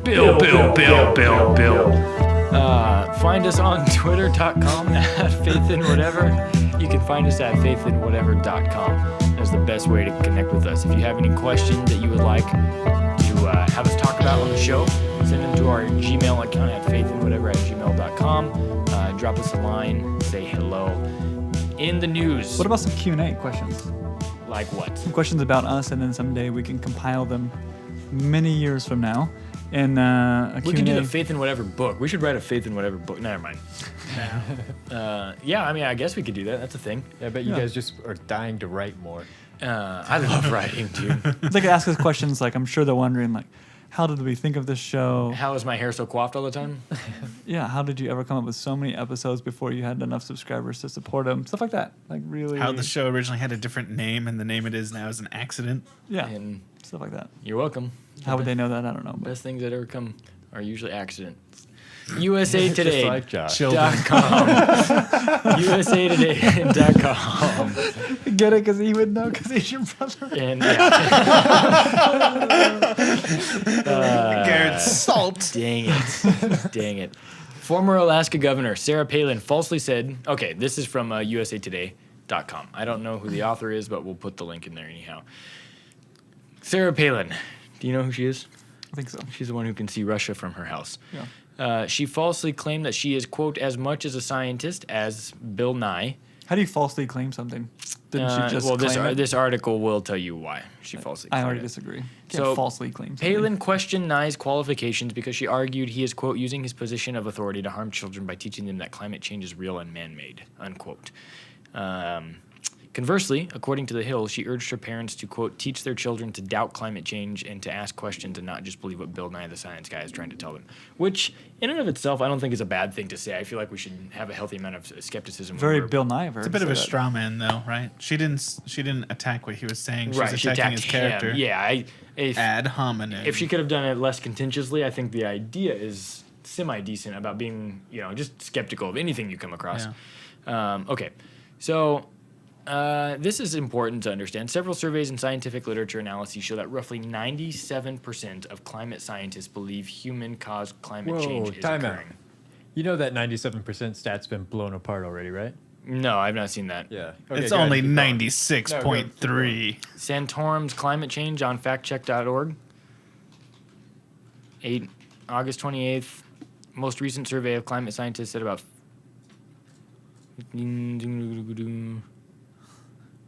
Bill. Find us on twitter.com at faithandwhatever. You can find us at faithandwhatever.com. That's the best way to connect with us. If you have any questions that you would like to have us talk about on the show, send them to our Gmail account at faithandwhatever@gmail.com. Drop us a line, say hello. In the news. What about some Q&A questions? Like what? Some questions about us, and then someday we can compile them many years from now. And we can do the Faith in Whatever book. We should write a Faith in Whatever book. Never mind. Yeah, I mean, I guess we could do that. That's a thing. Yeah, I bet you guys just are dying to write more. I love writing, dude. They could ask us questions like, I'm sure they're wondering, like, how did we think of this show? How is my hair so coiffed all the time? Yeah, how did you ever come up with so many episodes before you had enough subscribers to support them? Stuff like that. Like, really. How the show originally had a different name and the name it is now is an accident. Yeah, And stuff like that. you're welcome. How would they know that? I don't know. But Best things that ever come are usually accidents. USA Today. Just like Josh. Children. USAtoday.com. get it? Because he would know because he's your brother. And Garrett Salt. Dang it. Former Alaska Governor Sarah Palin falsely said, okay, this is from USAtoday.com. I don't know who the author is, but we'll put the link in there anyhow. Sarah Palin. Do you know who she is? I think so. She's the one who can see Russia from her house. Yeah. She falsely claimed that she is, quote, as much as a scientist as Bill Nye. How do you falsely claim something? Didn't she just claim it? This article will tell you why she falsely claimed I already it. disagree. You So, can't falsely claim something. Palin questioned Nye's qualifications because she argued he is, quote, using his position of authority to harm children by teaching them that climate change is real and man-made, unquote. Conversely, according to The Hill, she urged her parents to, quote, teach their children to doubt climate change and to ask questions and not just believe what Bill Nye the Science Guy is trying to tell them. Which, in and of itself, I don't think is a bad thing to say. I feel like we should have a healthy amount of skepticism. Very Bill Nye of her. It's a bit of a straw man, though, right? She didn't attack what he was saying. She was she attacking attacked his character. him. Yeah, Ad hominem. if she could have done it less contentiously, I think the idea is semi-decent about being, just skeptical of anything you come across. Yeah. Okay, so this is important to understand. Several surveys and scientific literature analyses show that roughly 97% of climate scientists believe human-caused climate change is time out. occurring. You know that 97% stat's been blown apart already, right? No, I've not seen that. Yeah. It's go ahead, only keep going. 96.3. Santorum's climate change on factcheck.org. August 28th. Most recent survey of climate scientists said about...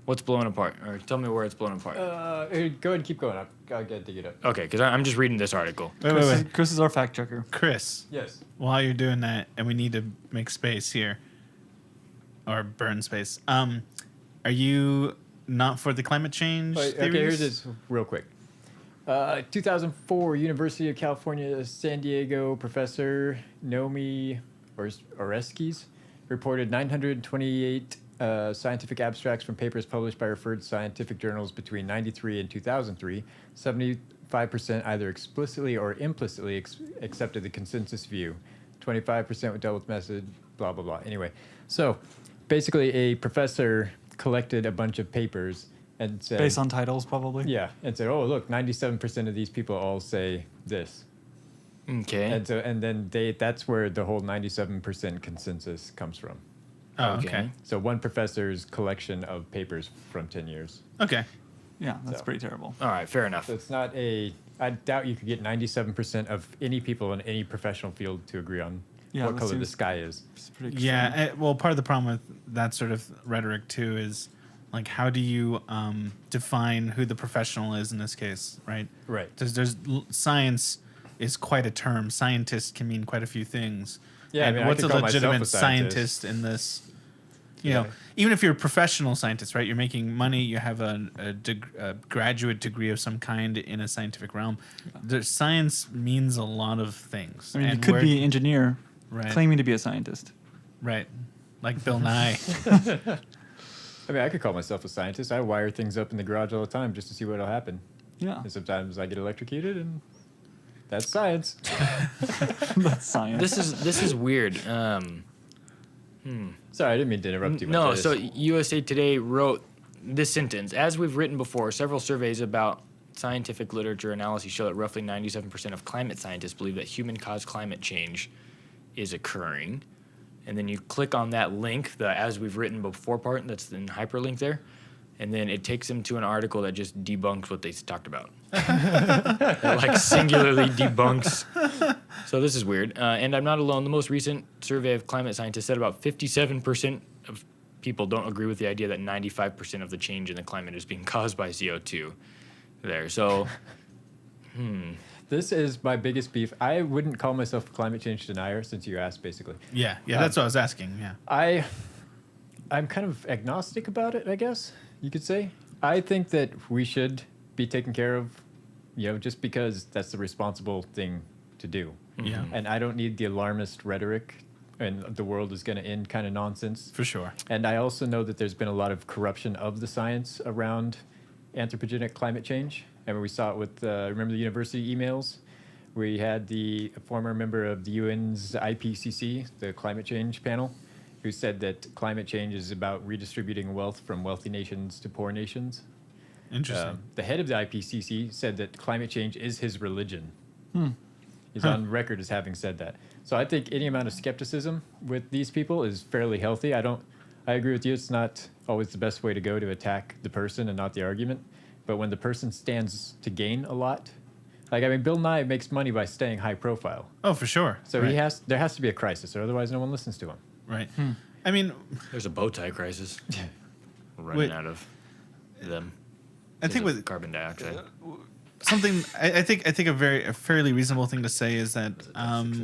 What's blown apart? Or tell me where it's blown apart. Go ahead and keep going. I'll get dig it up. Okay, because I'm just reading this article. Wait. Chris is our fact checker. Chris, Yes. while you're doing that, and we need to make space here, or burn space, are you not for the climate change Okay, theories? here's this real quick. 2004, University of California, San Diego professor Naomi Oreskes reported 928 scientific abstracts from papers published by referred scientific journals between 93 and 2003. 75% either explicitly or implicitly accepted the consensus view. 25% with double method, blah, blah, blah. Anyway, so basically a professor collected a bunch of papers and said... Based on titles, probably. Yeah, and said, oh, look, 97% of these people all say this. Okay. And then that's where the whole 97% consensus comes from. Oh, okay. So one professor's collection of papers from 10 years. Okay. Yeah, that's So. pretty terrible. All right, fair enough. So it's not I doubt you could get 97% of any people in any professional field to agree on Yeah, what that color the seems- sky is. It's pretty extreme. Yeah, well, part of the problem with that sort of rhetoric, too, is, like, how do you define who the professional is in this case, right? Right. Science is quite a term. Scientist can mean quite a few things. Yeah, and I what's could a call myself legitimate a scientist. scientist in this? You Yeah. know, even if you're a professional scientist, right? You're making money. You have a graduate degree of some kind in a scientific realm. The science means a lot of things. I mean, you And could where- be an engineer Right. claiming to be a scientist. right, like Bill Nye. I mean, I could call myself a scientist. I wire things up in the garage all the time just to see what'll happen. Yeah, And sometimes I get electrocuted, and that's science. that's science. This is weird. Sorry, I didn't mean to interrupt you. So USA Today wrote this sentence. As we've written before, several surveys about scientific literature analyses show that roughly 97% of climate scientists believe that human-caused climate change is occurring. And then you click on that link, the as we've written before part that's in hyperlink there, and then it takes them to an article that just debunks what they talked about. It like singularly debunks. So this is weird. And I'm not alone. The most recent survey of climate scientists said about 57% of people don't agree with the idea that 95% of the change in the climate is being caused by CO2 there. So, This is my biggest beef. I wouldn't call myself a climate change denier, since you asked, basically. Yeah, that's what I was asking. Yeah. I'm kind of agnostic about it, I guess you could say. I think that we should be taken care of, just because that's the responsible thing to do. Yeah. And I don't need the alarmist rhetoric and the world is going to end kind of nonsense. For sure. And I also know that there's been a lot of corruption of the science around anthropogenic climate change. And we saw it with, remember the university emails? We had the former member of the UN's IPCC, the climate change panel, who said that climate change is about redistributing wealth from wealthy nations to poor nations. Interesting. The head of the IPCC said that climate change is his religion. He's on record as having said that. So I think any amount of skepticism with these people is fairly healthy. I agree with you. It's not always the best way to go to attack the person and not the argument. But when the person stands to gain a lot, Bill Nye makes money by staying high profile. Oh, for sure. So right. there has to be a crisis, or otherwise no one listens to him. Right. I mean, there's a bow tie crisis. Running out of them. I think with carbon dioxide. Something I think a fairly reasonable thing to say is that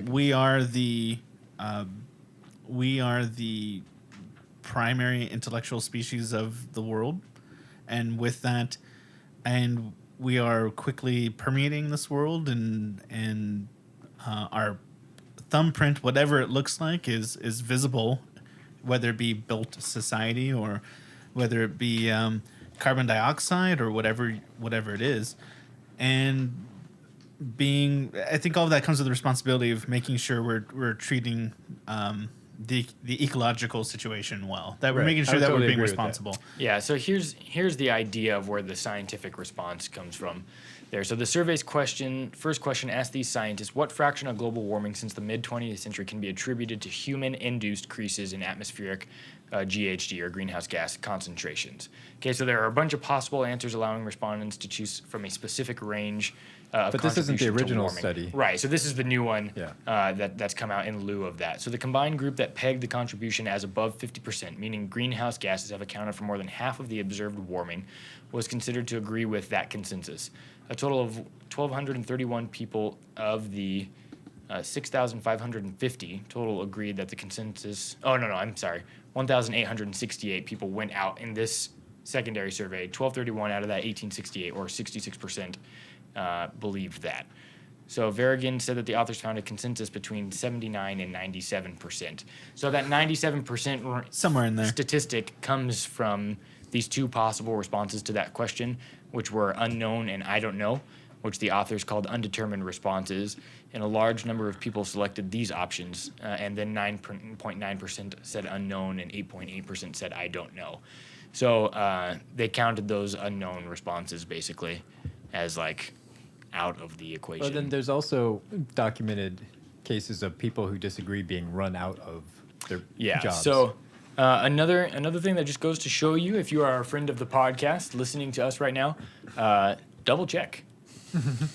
we are the primary intellectual species of the world, and with that, and we are quickly permeating this world, and our thumbprint, whatever it looks like, is visible, whether it be built society or whether it be carbon dioxide or whatever it is. And I think all of that comes with the responsibility of making sure we're treating the ecological situation well. That we're making sure that we're being responsible. Yeah. So here's the idea of where the scientific response comes from. There. So the survey's first question asked these scientists, what fraction of global warming since the mid-20th century can be attributed to human-induced increases in atmospheric GHG, or greenhouse gas concentrations? Okay, so there are a bunch of possible answers allowing respondents to choose from a specific range of But this isn't the contribution to original warming. study. Right, so this is the new one Yeah. that's come out in lieu of that. So the combined group that pegged the contribution as above 50%, meaning greenhouse gases have accounted for more than half of the observed warming, was considered to agree with that consensus. A total of 1,231 people of the 6,550 total agreed that the consensus. Oh, no, I'm sorry. 1,868 people went out in this secondary survey. 1,231 out of that 1,868, or 66%, believed that. So Verrigan said that the authors found a consensus between 79 and 97%. So that 97% Somewhere in there. statistic comes from these two possible responses to that question, which were unknown and I don't know, which the authors called undetermined responses. And a large number of people selected these options, and then 9.9% said unknown and 8.8% said I don't know. So they counted those unknown responses basically as like out of the equation. Well, then there's also documented cases of people who disagree being run out of their jobs. So another thing that just goes to show you, if you are a friend of the podcast listening to us right now, double check.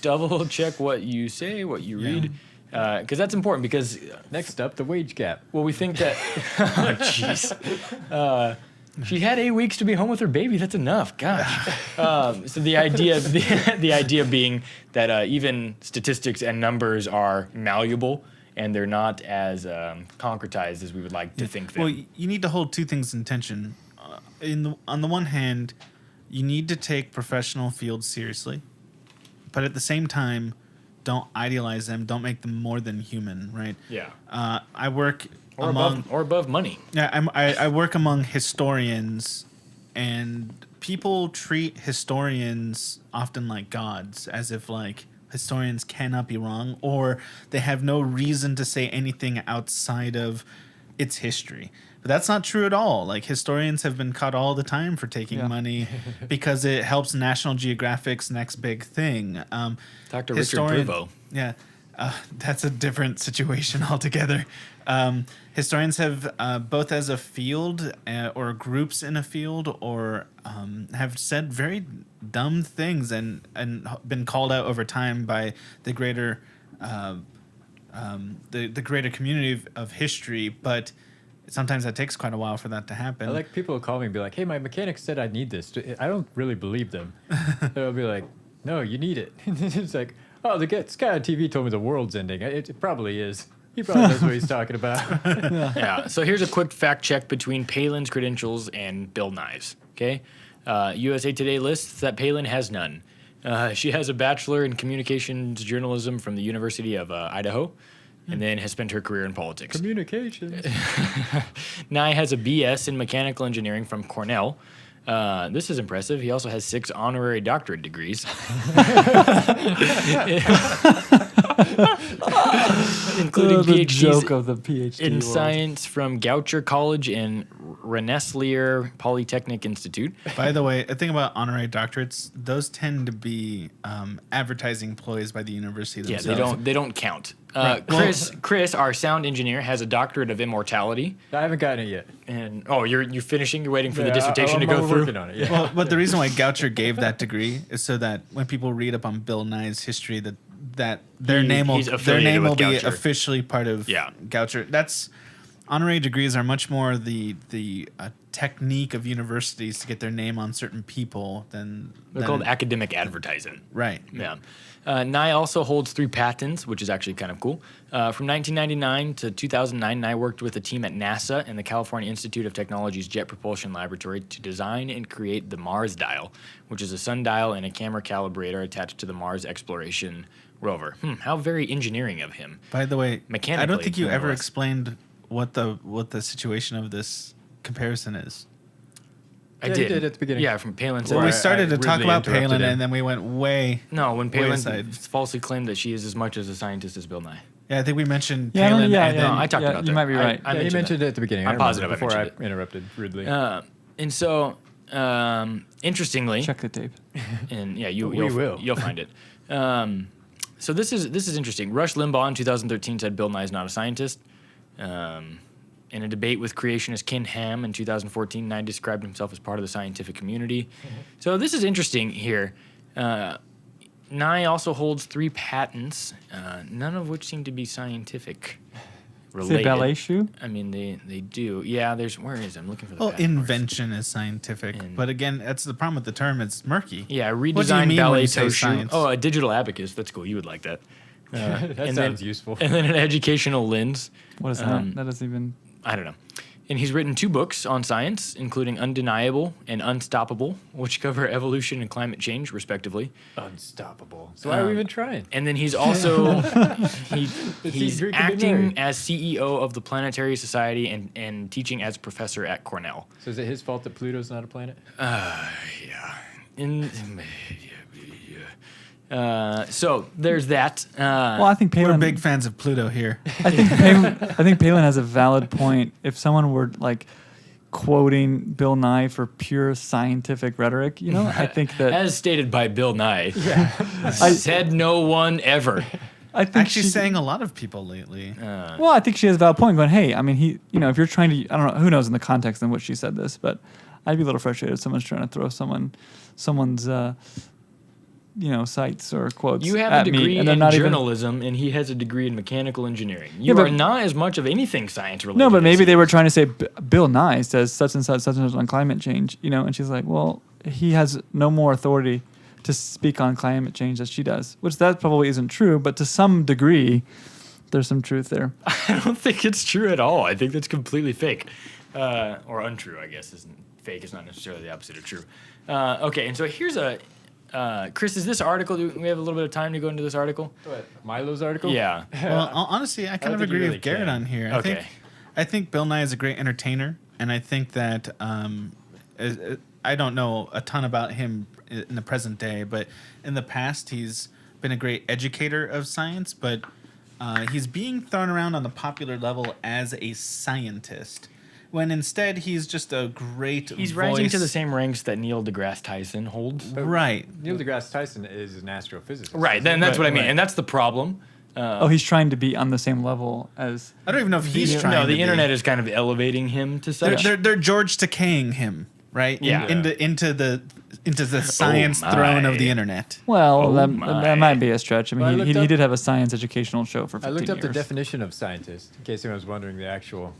Double check what you say, what you read, because that's important. Because Next up, the wage gap. well, we think that oh, jeez. She had 8 weeks to be home with her baby. That's enough. Gosh. So the idea being that even statistics and numbers are malleable, and they're not as concretized as we would like to think them. Well, you need to hold two things in tension. On the one hand, you need to take professional fields seriously, but at the same time, don't idealize them. Don't make them more than human, right? Yeah. I work Or above money. Yeah, I work among historians, and people treat historians often like gods, as if like historians cannot be wrong, or they have no reason to say anything outside of it's history. But that's not true at all. Like, historians have been caught all the time for taking money because it helps National Geographic's next big thing. Dr. Richard Prevost. Yeah, that's a different situation altogether. Historians have, both as a field or groups in a field, or have said very dumb things and been called out over time by the greater the greater community of history. But sometimes that takes quite a while for that to happen. I like people who call me and be like, hey, my mechanic said I need this. I don't really believe them. They'll be like, no, you need it. It's like, oh, this guy on TV told me the world's ending. It probably is. He probably knows what he's talking about. Yeah. So here's a quick fact check between Palin's credentials and Bill Nye's. Okay. USA Today lists that Palin has none. She has a bachelor in communications journalism from the University of Idaho, and then has spent her career in politics. Communications. Nye has a BS in mechanical engineering from Cornell. This is impressive. He also has 6 honorary doctorate degrees, including the joke PhDs of the PhD in world. science from Goucher College and Rensselaer Polytechnic Institute. By the way, a thing about honorary doctorates, those tend to be advertising employees by the university Yeah, themselves. they don't count. Right. Well- Chris, our sound engineer, has a doctorate of immortality. I haven't gotten it yet. And you're finishing. You're waiting for the Yeah, dissertation to I'm go through. working on it. Yeah. Well, but the reason why Goucher gave that degree is so that when people read up on Bill Nye's history, that their name will he's affiliated be with Goucher. officially part of Goucher. That's honorary degrees are much more the technique of universities to get their name on certain people than They're called academic advertising. right. Yeah. Nye also holds 3 patents, which is actually kind of cool. From 1999 to 2009, Nye worked with a team at NASA and the California Institute of Technology's Jet Propulsion Laboratory to design and create the Mars Dial, which is a sundial and a camera calibrator attached to the Mars exploration rover. How very engineering of him. By the way, Mechanically, I don't think you more or ever less. explained what the situation of this comparison is. I Yeah, did. you did at the beginning. Yeah, from Palin. Well, we I started to talk rudely about interrupted Palin, him. and then we went way. No, when Palin aside. falsely claimed that she is as much as a scientist as Bill Nye. Yeah, I think we mentioned Yeah, Palin. yeah, and yeah. then, No, I talked about that. You might be right. I Yeah, you mentioned that. it at the beginning. I'm I remember, positive I before I mentioned interrupted rudely. And so, interestingly, Check the tape. and yeah, We will. you'll find it. So this is interesting. Rush Limbaugh in 2013 said Bill Nye is not a scientist. In a debate with creationist Ken Ham in 2014, Nye described himself as part of the scientific community. So this is interesting here. Nye also holds 3 patents, none of which seem to be scientific Is related. it ballet shoe? I mean, they do. Yeah, where is it? I'm looking for the well, patent. invention is scientific, but again, that's the problem with the term. It's murky. Yeah, What do you redesigned mean when ballet you say toe shoe. science? Oh, a digital abacus. That's cool. You would like that. that and sounds then- useful. And then an educational lens. What is that? That doesn't even. I don't know. And he's written 2 books on science, including Undeniable and Unstoppable, which cover evolution and climate change, respectively. Unstoppable. So why are we even trying? And then he's also he's drinking acting Mary. as CEO of the Planetary Society and teaching as professor at Cornell. So is it his fault that Pluto's not a planet? Yeah. So there's that. Well, I think Palin. We're big fans of Pluto here. I think Palin has a valid point. If someone were like quoting Bill Nye for pure scientific rhetoric, I think that As stated by Bill Nye, I- said no one ever. I think Actually, she, saying a lot of people lately. Well, I think she has a valid point. Going, hey, I mean, if you're trying to, I don't know, who knows in the context in which she said this, but I'd be a little frustrated if someone's trying to throw someone's sites or quotes. You have at a degree me, and they're in not even. journalism, and he has a degree in mechanical engineering. You but- are not as much of anything science related. No, but as maybe he they were is. trying to say Bill Nye says such and such on climate change, and she's like, well, he has no more authority to speak on climate change as she does, which that probably isn't true, but to some degree, there's some truth there. I don't think it's true at all. I think that's completely fake, or untrue. I guess isn't fake. Is not necessarily the opposite of true. Okay, and so here's a. Chris, is this article? Do we have a little bit of time to go into this article? What? Milo's article? Yeah. Well, honestly, I kind don't of think you agree really with Garrett can. on here. Okay. I think Bill Nye is a great entertainer, and I think that I don't know a ton about him in the present day, but in the past he's been a great educator of science. But he's being thrown around on the popular level as a scientist, when instead he's just a great He's voice. rising to the same ranks that Neil deGrasse Tyson holds. Right. Neil deGrasse Tyson is an astrophysicist. Right, then that's Right, what I mean. right. And that's the problem. He's trying to be on the same level as. I don't even know if he's trying No, to the be. internet is kind of elevating him to They're, such. they're George Takeiing him, right? Yeah. Into the science throne of the my. internet. Well, Oh that my. might be a stretch. I Well, I mean, looked he up- did have a science educational show for 15 I looked up the years. definition of scientist, in case anyone was wondering the actual.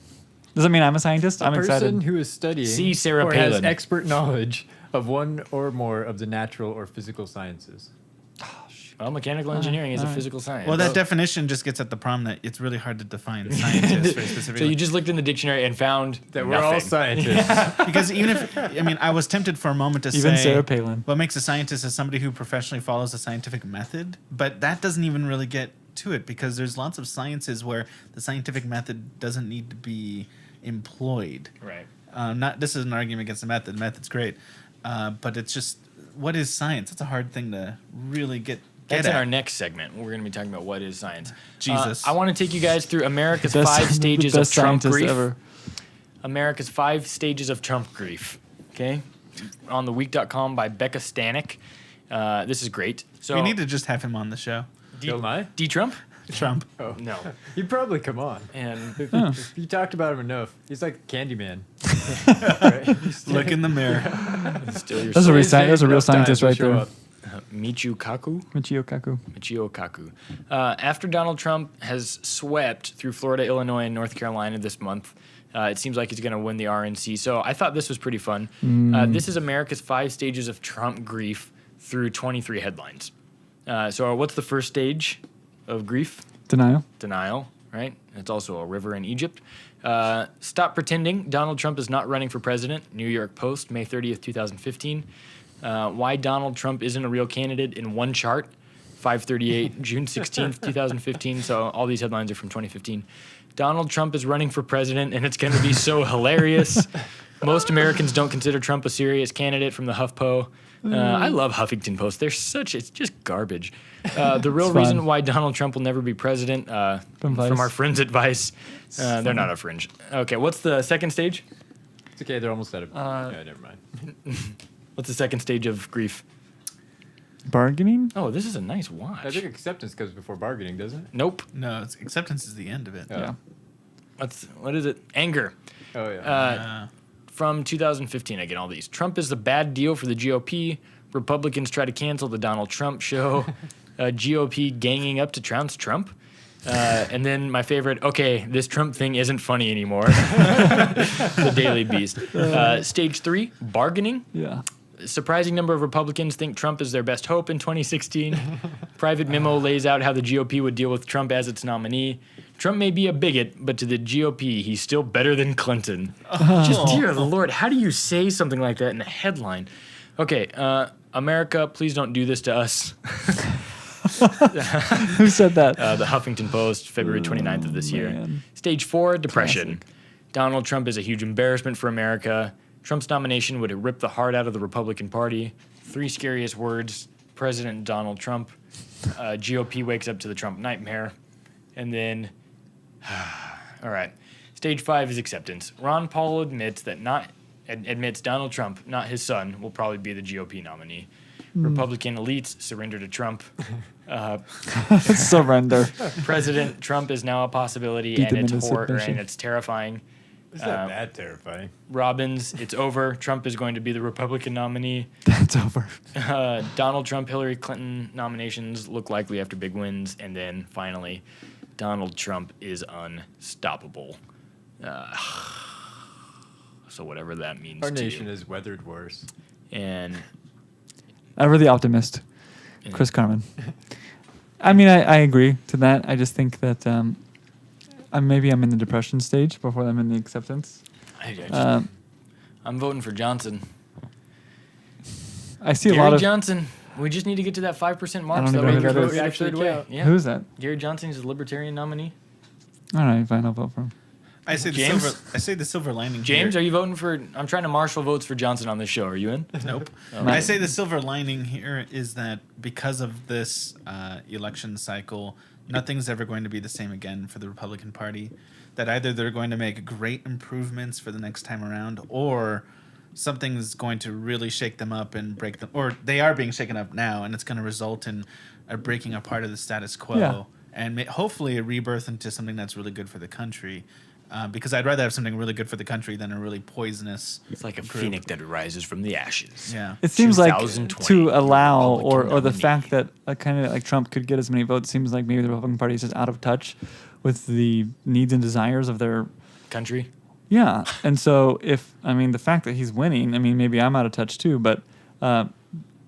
Does that mean I'm a scientist? A I'm person excited. who is studying See Sarah or has Palin. expert knowledge of one or more of the natural or physical sciences. Well, mechanical engineering is a alright. physical science. Well, that definition just gets at the problem that it's really hard to define scientist very so specifically. you just looked in the dictionary and found That we're all nothing. scientists. Because even if, I mean, I was tempted for a moment to Even say Sarah Palin. what makes a scientist is somebody who professionally follows a scientific method, but that doesn't even really get to it because there's lots of sciences where the scientific method doesn't need to be employed. Right. Not this is an argument against the method. The method's great, but it's just what is science? That's a hard thing to really get That's in at. our next segment. We're going to be talking about what is science. Jesus. I want to take you guys through America's Best- 5 stages the of best Trump scientist grief. ever. America's 5 stages of Trump grief. Okay? On theweek.com by Becca Stanek. This is great. So We need to just have him on the show. Bill Nye? D-Trump? Trump. Oh. No. He'd probably come on. And If you talked about him enough, he's like Candyman. Right? He's Look in the mirror. still your That's a, Stays that's a real enough time scientist to right show there. up. Michio Kaku. Michio Kaku. Michio Kaku. After Donald Trump has swept through Florida, Illinois, and North Carolina this month, it seems like he's going to win the RNC. So I thought this was pretty fun. This is America's 5 stages of Trump grief through 23 headlines. So what's the first stage of grief? Denial. Denial, right? It's also a river in Egypt. Stop pretending. Donald Trump is not running for president. New York Post, May 30th, 2015. Why Donald Trump isn't a real candidate in one chart. 538, June 16th, 2015. So all these headlines are from 2015. Donald Trump is running for president, and it's going to be so hilarious. Most Americans don't consider Trump a serious candidate from the HuffPo. I love Huffington Post. It's just garbage. The real It's reason fun. why Donald Trump will never be president, from Vice. our friends at Vice, they're not a fringe. Okay, what's the second stage? It's okay, they're almost out of. Yeah, never mind. What's the second stage of grief? Bargaining? Oh, this is a nice watch. I think acceptance comes before bargaining, doesn't it? Nope. No, acceptance is the end of it. Oh. Yeah. What is it? Anger. Oh, yeah. From 2015, I get all these. Trump is the bad deal for the GOP. Republicans try to cancel the Donald Trump show. GOP ganging up to trounce Trump. And then my favorite, okay, this Trump thing isn't funny anymore. The Daily Beast. Stage 3, bargaining. Yeah. Surprising number of Republicans think Trump is their best hope in 2016. Private memo lays out how the GOP would deal with Trump as its nominee. Trump may be a bigot, but to the GOP, he's still better than Clinton. Just dear Lord, how do you say something like that in a headline? Okay, America, please don't do this to us. Who said that? The Huffington Post, February 29th of this year. man. Stage 4, depression. Donald Trump is a huge embarrassment for America. Trump's nomination would rip the heart out of the Republican Party. 3 scariest words, President Donald Trump. GOP wakes up to the Trump nightmare. And then, all right. Stage 5 is acceptance. Ron Paul admits Donald Trump, not his son, will probably be the GOP nominee. Republican elites surrender to Trump. Surrender. President Trump is now a possibility, Beat and them it's into submission. and it's terrifying. It's not that terrifying. Robbins, it's over. Trump is going to be the Republican nominee. That's over. Donald Trump, Hillary Clinton nominations look likely after big wins. And then finally, Donald Trump is unstoppable. So whatever that means Our to nation you. has weathered worse. And Ever the optimist, Chris Carmen. I mean, I agree to that. I just think that maybe I'm in the depression stage before I'm in the acceptance. I'm voting for Johnson. I see a Gary lot of. Johnson. We just need to get to that 5% mark. I don't So even that know way who your that vote is. would actually Third way. count. Yeah. Who is that? Gary Johnson is a Libertarian nominee. All right, fine. I'll vote for him. I say James? the silver lining. James, here. are you voting for? I'm trying to marshal votes for Johnson on this show. Are you in? Nope. Oh. I say the silver lining here is that because of this election cycle, nothing's ever going to be the same again for the Republican Party. That either they're going to make great improvements for the next time around, or something's going to really shake them up and break them, or they are being shaken up now, and it's going to result in a breaking apart of the status quo, Yeah. and hopefully a rebirth into something that's really good for the country. Because I'd rather have something really good for the country than a really poisonous. It's like a group. phoenix that rises from the ashes. Yeah. It seems like 2020 to allow, or Republican the nominee. fact that a candidate like Trump could get as many votes seems like maybe the Republican Party is just out of touch with the needs and desires of their. Country. Yeah, and so the fact that he's winning, maybe I'm out of touch too, but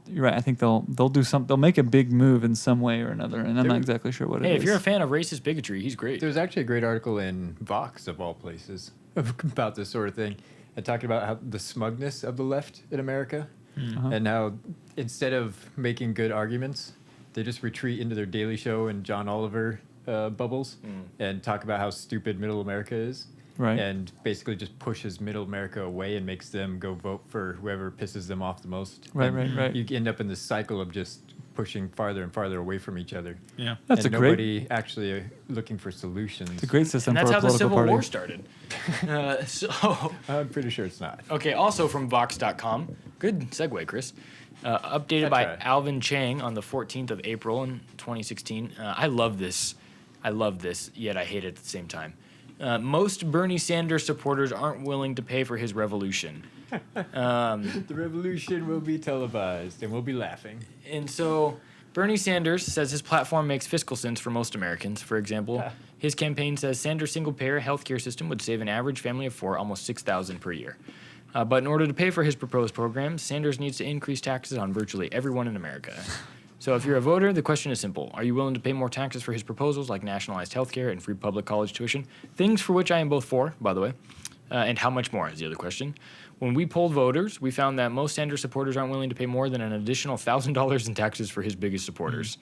you're right. I think they'll do they'll make a big move in some way or another, and I'm not exactly sure what it is. Hey, if you're a fan of racist bigotry, he's great. There's actually a great article in Vox, of all places, about this sort of thing, and talking about how the smugness of the left in America, and how instead of making good arguments, they just retreat into their Daily Show and John Oliver bubbles and talk about how stupid Middle America is. Right. And basically just pushes Middle America away and makes them go vote for whoever pisses them off the most. Right, And right. You end up in this cycle of just pushing farther and farther away from each other. Yeah. That's and a great, nobody actually looking for solutions. it's a great system And that's for a how the political Civil party. War started. So, I'm pretty sure it's not. okay, also from Vox.com. Good segue, Chris. Updated by That's right. Alvin Chang on the 14th of April in 2016. I love this. Yet I hate it at the same time. Most Bernie Sanders supporters aren't willing to pay for his revolution. The revolution will be televised and we'll be laughing. And so Bernie Sanders says his platform makes fiscal sense for most Americans. For example, his campaign says Sanders' single-payer healthcare system would save an average family of four almost $6,000 per year. But in order to pay for his proposed program, Sanders needs to increase taxes on virtually everyone in America. So if you're a voter, the question is simple. Are you willing to pay more taxes for his proposals like nationalized healthcare and free public college tuition? Things for which I am both for, by the way. And how much more is the other question. When we polled voters, we found that most Sanders supporters aren't willing to pay more than an additional $1,000 in taxes for his biggest supporters.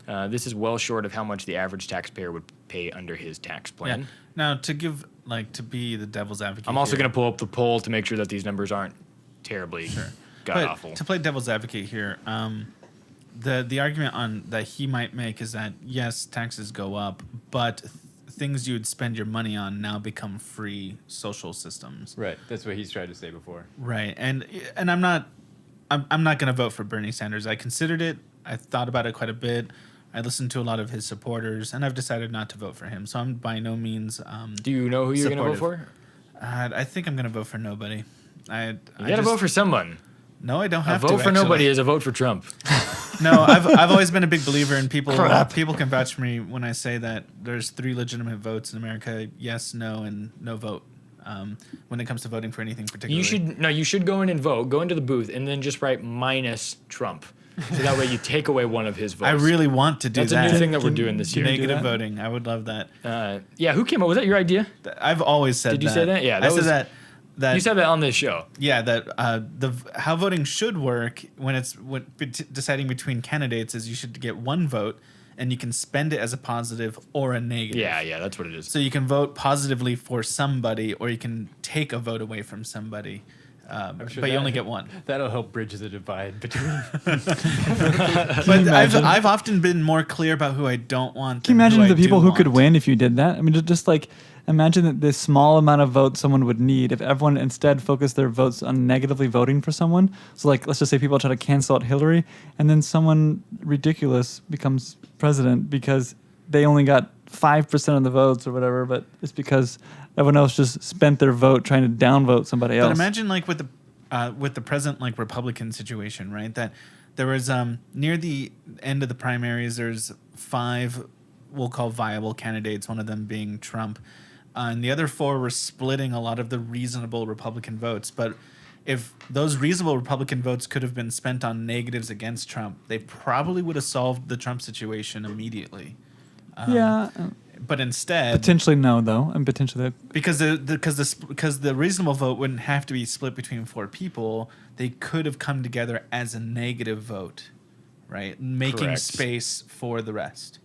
This is well short of how much the average taxpayer would pay under his tax plan. Yeah. Now, to be the devil's advocate, I'm also here- going to pull up the poll to make sure that these numbers aren't terribly But god-awful. to play devil's advocate here, the argument on that he might make is that yes, taxes go up, but things you would spend your money on now become free social systems. Right. That's what he's tried to say before. Right. And I'm not going to vote for Bernie Sanders. I considered it. I thought about it quite a bit. I listened to a lot of his supporters, and I've decided not to vote for him. So I'm by no means. Do you know who you're going to vote for? I think I'm going to vote for nobody. You got to vote for someone. No, I don't A have to. vote for nobody actually. is a vote for Trump. No, I've always been a big believer in people. Crap. People can vouch for me when I say that there's 3 legitimate votes in America: yes, no, and no vote. When it comes to voting for anything particularly, You should go in and vote. Go into the booth and then just write minus Trump, so that way you take away one of his votes. I really want to do That's that. a new thing that we're doing this year. do Negative that? voting. I would love that. Yeah, who came up? Was that your idea? I've always said that. Did you say that? Yeah, that I was- said that. That You said that on this show. yeah, that how voting should work when it's deciding between candidates is you should get one vote, and you can spend it as a positive or a negative. Yeah, that's what it is. So you can vote positively for somebody, or you can take a vote away from somebody, but you only get one. That'll help bridge the divide between. But I've often been more clear about who I don't want. Can you than imagine who the I people do who could want. win if you did that? I mean, just like imagine that this small amount of votes someone would need if everyone instead focused their votes on negatively voting for someone. So, like, let's just say people try to cancel out Hillary, and then someone ridiculous becomes president because they only got 5% of the votes or whatever, but it's because everyone else just spent their vote trying to downvote somebody else. But imagine like with the present like Republican situation, right? That there was near the end of the primaries, there's 5 we'll call viable candidates, one of them being Trump, and the other 4 were splitting a lot of the reasonable Republican votes. But if those reasonable Republican votes could have been spent on negatives against Trump, they probably would have solved the Trump situation immediately. But instead, potentially no, though, and potentially because the reasonable vote wouldn't have to be split between 4 people, they could have come together as a negative vote, right? Making Correct. space for the rest.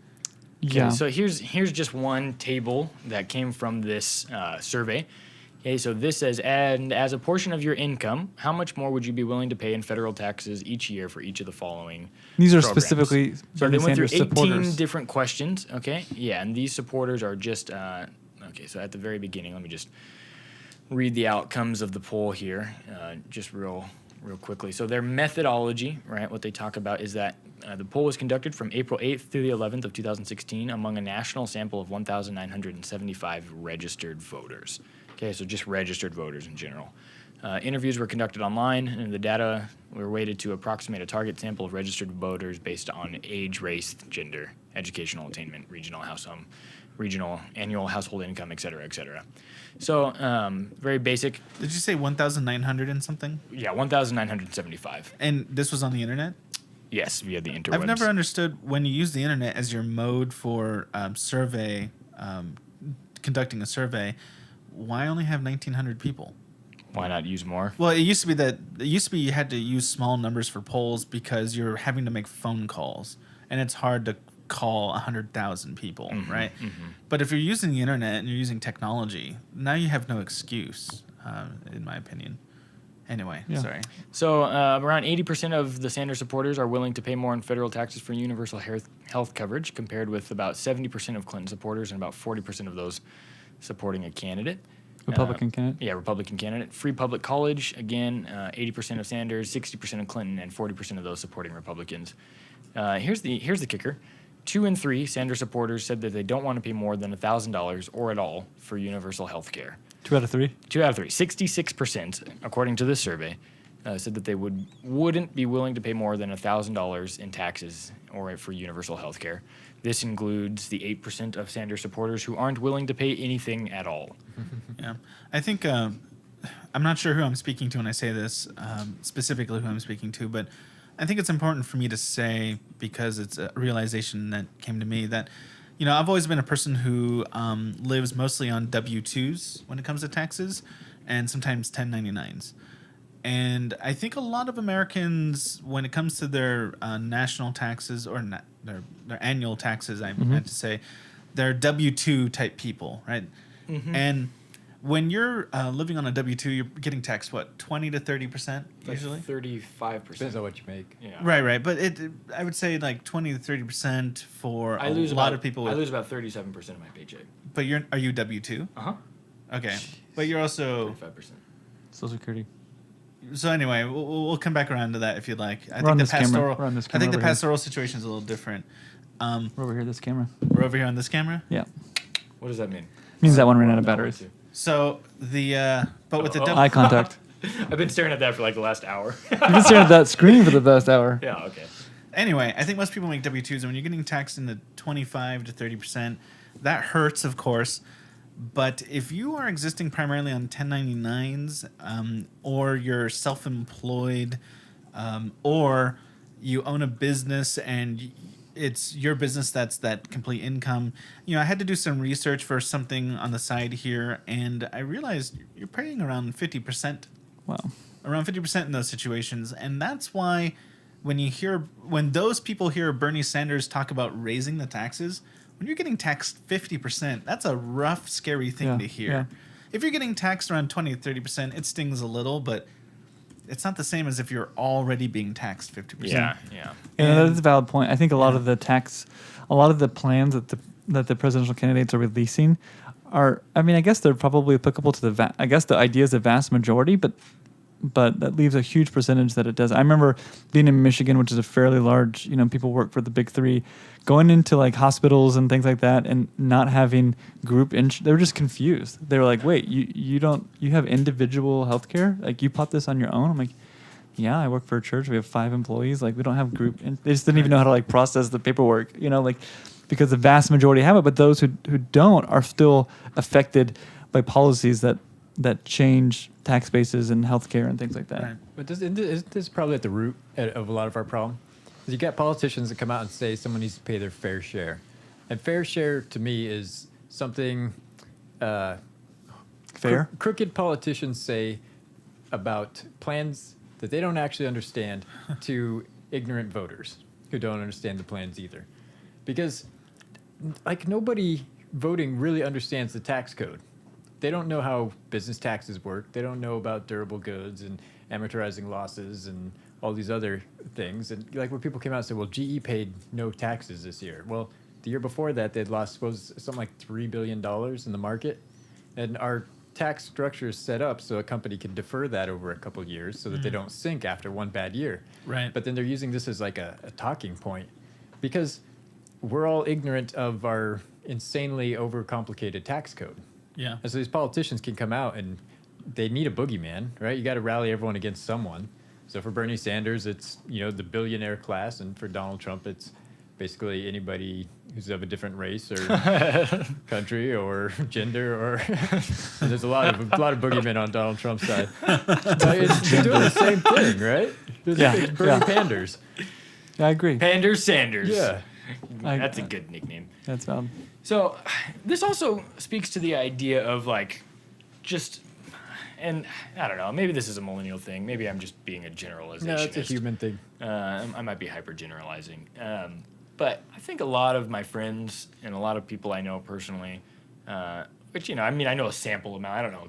yeah. So here's just one table that came from this survey. Okay, so this says, and as a portion of your income, how much more would you be willing to pay in federal taxes each year for each of the following These are programs? specifically So Bernie they went through Sanders 18 supporters. different questions, okay? Yeah, and these supporters are just, okay, so at the very beginning, let me just read the outcomes of the poll here, just real quickly. So their methodology, right, what they talk about is that the poll was conducted from April 8th through the 11th of 2016 among a national sample of 1,975 registered voters. Okay, so just registered voters in general. Interviews were conducted online, and the data were weighted to approximate a target sample of registered voters based on age, race, gender, educational attainment, regional annual household income, et cetera, et cetera. So very basic. Did you say 1,900 and something? Yeah, 1,975. And this was on the internet? Yes, via the interwebs. I've never understood when you use the internet as your mode for conducting a survey, why only have 1,900 people? Why not use more? Well, it used to be you had to use small numbers for polls because you're having to make phone calls, and it's hard to call 100,000 people, right? Mm-hmm. But if you're using the internet and you're using technology, now you have no excuse, in my opinion. Anyway, Yeah. sorry. So around 80% of the Sanders supporters are willing to pay more in federal taxes for universal health coverage, compared with about 70% of Clinton supporters and about 40% of those supporting a candidate. Republican candidate. Yeah, Republican candidate. Free public college, again, 80% of Sanders, 60% of Clinton, and 40% of those supporting Republicans. Here's the kicker. 2 in 3 Sanders supporters said that they don't want to pay more than $1,000 or at all for universal health care. 2 out of 3. 2 out of 3. 66%, according to this survey, said that they wouldn't be willing to pay more than $1,000 in taxes or for universal health care. This includes the 8% of Sanders supporters who aren't willing to pay anything at all. Yeah, I think I'm not sure who I'm speaking to when I say this, specifically who I'm speaking to, but I think it's important for me to say, because it's a realization that came to me, that I've always been a person who lives mostly on W-2s when it comes to taxes, and sometimes 1099s. And I think a lot of Americans, when it comes to their national taxes, or their annual taxes, I meant to say, they're W-2 type people, right? Mm-hmm. And when you're living on a W-2, you're getting taxed, what, 20 to 30% usually? 35%. Depends on what you make. Yeah. Right. But I would say like 20 to 30% for a lot of people. I lose about 37% of my paycheck. But are you W-2? Uh-huh. Okay. But you're also... 35%. Social Security. So anyway, we'll come back around to that if you'd like. I We're on think this camera. We're on this I camera think the over here. pastoral situation is a little different. We're over here, this camera. We're over here on this camera. Yeah. What does that mean? Means that one ran out of batteries. So but with the Eye contact. I've been staring at that for like the last hour. You've been staring at that screen for the past hour. Yeah, okay. Anyway, I think most people make W-2s, and when you're getting taxed in the 25 to 30%, that hurts, of course. But if you are existing primarily on 1099s, or you're self-employed, or you own a business and it's your business that's that complete income, I had to do some research for something on the side here, and I realized you're paying around 50%. Wow. Around 50% in those situations, and that's why when those people hear Bernie Sanders talk about raising the taxes, when you're getting taxed 50%, that's a rough, scary thing to hear. Yeah. If you're getting taxed around 20 to 30%, it stings a little, but it's not the same as if you're already being taxed 50%. Yeah. And that is a valid point. I think a lot of the plans that the presidential candidates are releasing are, I guess they're probably applicable to the idea is the vast majority, but that leaves a huge percentage that it does. I remember being in Michigan, which is a fairly large, people work for the big three, going into like hospitals and things like that and not having group they were just confused. They were like, wait, you have individual healthcare? Like you bought this on your own? I'm like, yeah, I work for a church. We have 5 employees. Like we don't have group. They just didn't even know how to like process the paperwork, because the vast majority have it, but those who don't are still affected by policies that change tax bases and healthcare and things like that. Right. But isn't this probably at the root of a lot of our problem? Because you got politicians that come out and say someone needs to pay their fair share. And fair share to me is something Fair? Crooked politicians say about plans that they don't actually understand to ignorant voters who don't understand the plans either. Because like nobody voting really understands the tax code. they don't know how business taxes work. They don't know about durable goods and amortizing losses and all these other things. And like when people came out and said, well, GE paid no taxes this year. Well, the year before that, they'd lost something like $3 billion in the market. And our tax structure is set up so a company can defer that over a couple of years so that they don't sink after one bad year. Right. But then they're using this as like a talking point because we're all ignorant of our insanely overcomplicated tax code. Yeah. And so these politicians can come out and they need a boogeyman, right? You got to rally everyone against someone. So for Bernie Sanders, it's, the billionaire class. And for Donald Trump, it's basically anybody who's of a different race or country or gender or there's a lot of boogeymen on Donald Trump's side. But they're doing the same thing, right? It's Bernie Panders. Yeah, I agree. Panders Sanders. Yeah. That's a good nickname. That's valid. So this also speaks to the idea of like just, and I don't know, maybe this is a millennial thing. Maybe I'm just being a generalizationist. No, it's a human thing. I might be hyper generalizing. But I think a lot of my friends and a lot of people I know personally, which, I know a sample amount. I don't know,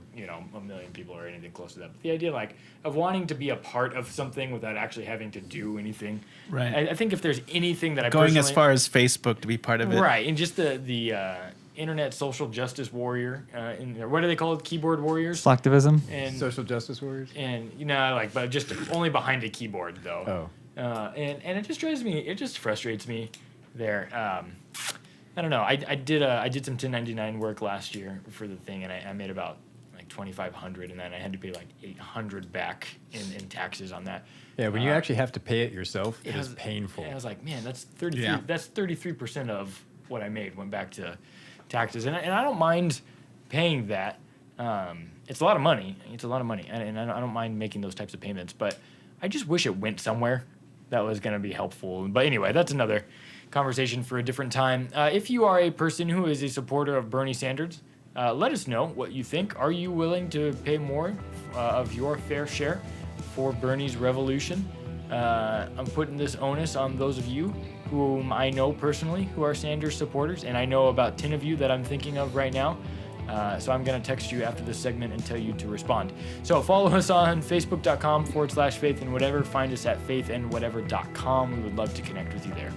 a million people or anything close to that. But the idea, like, of wanting to be a part of something without actually having to do anything. Right. I think if there's anything that I Going personally, as far as Facebook to be part of it. right, and just the internet social justice warrior, what do they call it? Keyboard warriors. Slacktivism. And Social justice warriors? and but just only behind a keyboard though. Oh. And it just it just frustrates me there. I don't know. I did some 1099 work last year for the thing, and I made about like $2,500, and then I had to pay like $800 back in taxes on that. Yeah, when you actually have to pay it yourself, it I is was- painful. I was like, man, that's 33. Yeah. That's 33% of what I made went back to taxes, and I don't mind paying that. It's a lot of money. It's a lot of money, and I don't mind making those types of payments. But I just wish it went somewhere that was going to be helpful. But anyway, that's another conversation for a different time. If you are a person who is a supporter of Bernie Sanders, let us know what you think. Are you willing to pay more of your fair share for Bernie's revolution? I'm putting this onus on those of you whom I know personally who are Sanders supporters, and I know about 10 of you that I'm thinking of right now. So I'm going to text you after this segment and tell you to respond. So follow us on facebook.com/faithandwhatever. Find us at faithandwhatever.com. We would love to connect with you there.